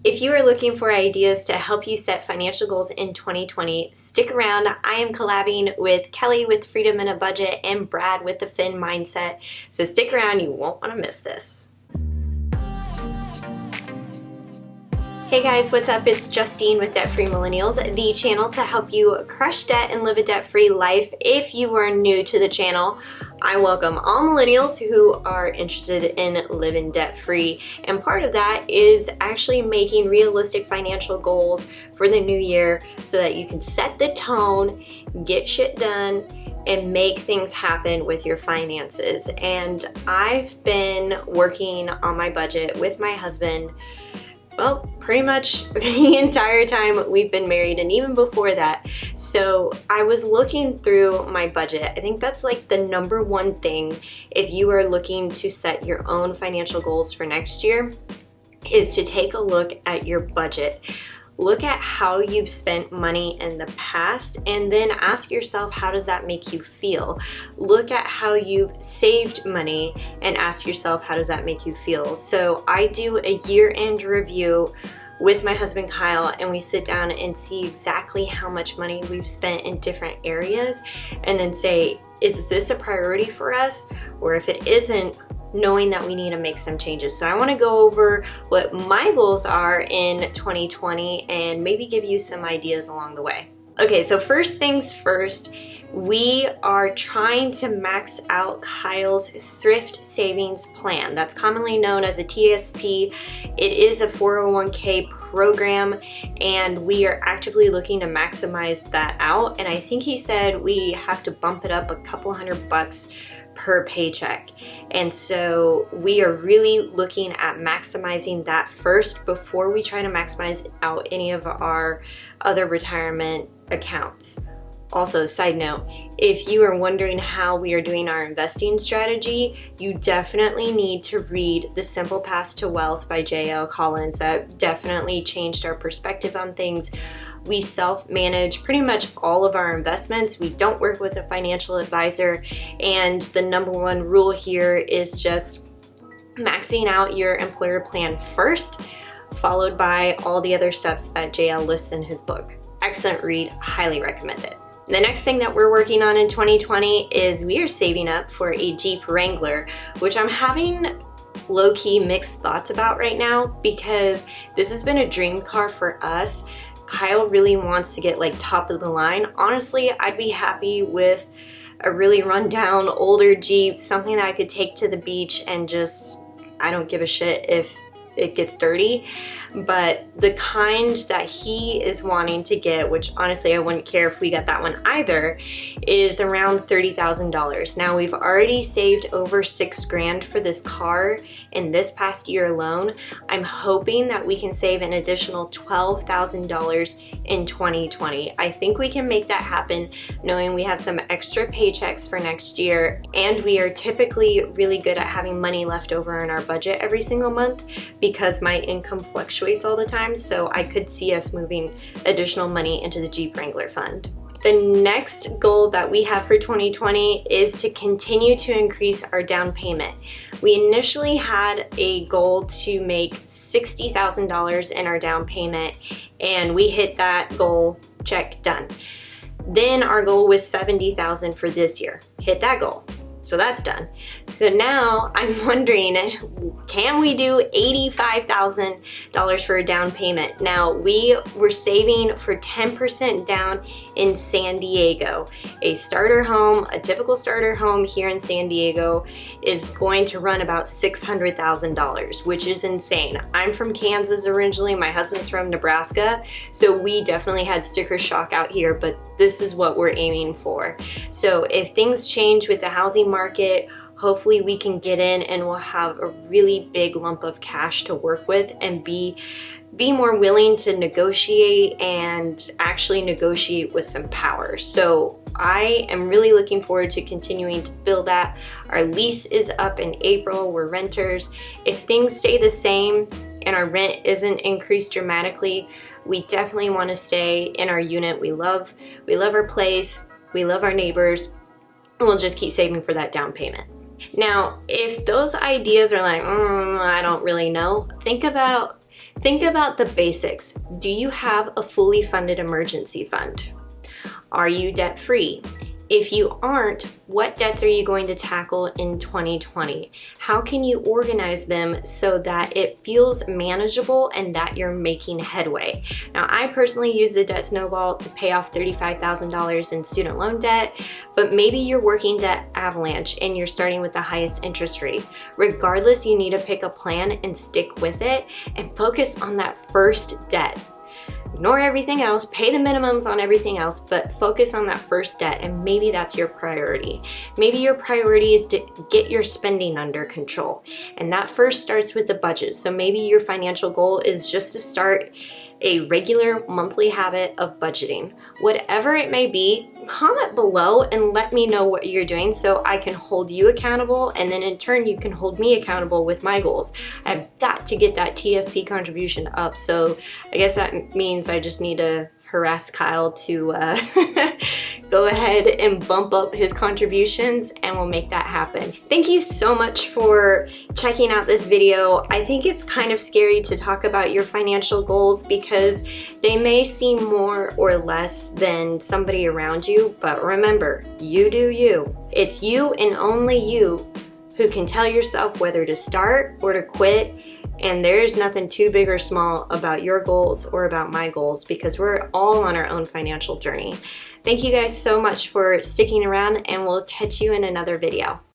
If you are looking for ideas to help you set financial goals in 2020, stick around. I am collabing with Kelly with Freedom in a Budget and Brad with the Fin Mindset. So stick around, you won't want to miss this. Hey guys, what's up? It's Justine with Debt Free Millennials, the channel to help you crush debt and live a debt-free life. If you are new to the channel, I welcome all millennials who are interested in living debt-free. And part of that is actually making realistic financial goals for the new year so that you can set the tone, get shit done, and make things happen with your finances. And I've been working on my budget with my husband, well, pretty much the entire time we've been married and even before that. So I was looking through my budget. I think that's like the number one thing if you are looking to set your own financial goals for next year, is to take a look at your budget. Look at how you've spent money in the past and then ask yourself, how does that make you feel? Look at how you've saved money and ask yourself, how does that make you feel? So I do a year-end review with my husband Kyle, and we sit down and see exactly how much money we've spent in different areas and then say, is this a priority for us? Or if it isn't, knowing that we need to make some changes. So I want to go over what my goals are in 2020 and maybe give you some ideas along the way. Okay, so first things first, we are trying to max out Kyle's thrift savings plan. That's commonly known as a TSP. It is a 401k program, and we are actively looking to maximize that out. And I think he said we have to bump it up a couple $100 per paycheck. And so we are really looking at maximizing that first before we try to maximize out any of our other retirement accounts. Also, side note, if you are wondering how we are doing our investing strategy, you definitely need to read The Simple Path to Wealth by J.L. Collins. That definitely changed our perspective on things. We self-manage pretty much all of our investments. We don't work with a financial advisor. And the number one rule here is just maxing out your employer plan first, followed by all the other steps that JL lists in his book. Excellent read, highly recommend it. The next thing that we're working on in 2020 is we are saving up for a Jeep Wrangler, which I'm having low-key mixed thoughts about right now because this has been a dream car for us. Kyle really wants to get like top of the line. Honestly, I'd be happy with a really rundown older Jeep, something that I could take to the beach and just, I don't give a shit if it gets dirty. But the kind that he is wanting to get, which honestly I wouldn't care if we got that one either, is around $30,000. Now we've already saved over $6,000 for this car in this past year alone. I'm hoping that we can save an additional $12,000 in 2020. I think we can make that happen knowing we have some extra paychecks for next year, and we are typically really good at having money left over in our budget every single month because my income fluctuates all the time, so I could see us moving additional money into the Jeep Wrangler fund. The next goal that we have for 2020 is to continue to increase our down payment. We initially had a goal to make $60,000 in our down payment, and we hit that goal, check, done. Then our goal was $70,000 for this year, hit that goal. So that's done. So now I'm wondering, can we do $85,000 for a down payment? Now we were saving for 10% down in San Diego. A starter home, a typical starter home here in San Diego is going to run about $600,000, which is insane. I'm from Kansas originally, my husband's from Nebraska, so we definitely had sticker shock out here, but this is what we're aiming for. So if things change with the housing market, hopefully we can get in and we'll have a really big lump of cash to work with and be more willing to negotiate and actually negotiate with some power. So I am really looking forward to continuing to build that. Our lease is up in April, we're renters. If things stay the same and our rent isn't increased dramatically, we definitely want to stay in our unit. We love our place, we love our neighbors, and we'll just keep saving for that down payment. Now, if those ideas are like, I don't really know, think about Think about the basics. Do you have a fully funded emergency fund? Are you debt-free? If you aren't, what debts are you going to tackle in 2020? How can you organize them so that it feels manageable and that you're making headway? Now, I personally use the debt snowball to pay off $35,000 in student loan debt, but maybe you're working debt avalanche and you're starting with the highest interest rate. Regardless, you need to pick a plan and stick with it and focus on that first debt. Ignore everything else, pay the minimums on everything else, but focus on that first debt, and maybe that's your priority. Maybe your priority is to get your spending under control, and that first starts with the budget. So maybe your financial goal is just to start a regular monthly habit of budgeting. Whatever it may be, comment below and let me know what you're doing so I can hold you accountable, and then in turn you can hold me accountable with my goals. I've got to get that TSP contribution up, so I guess that means I just need to harass Kyle to go ahead and bump up his contributions, and we'll make that happen. Thank you so much for checking out this video. I think it's kind of scary to talk about your financial goals because they may seem more or less than somebody around you, but remember, you do you. It's you and only you who can tell yourself whether to start or to quit. And there's nothing too big or small about your goals or about my goals because we're all on our own financial journey. Thank you guys so much for sticking around, and we'll catch you in another video.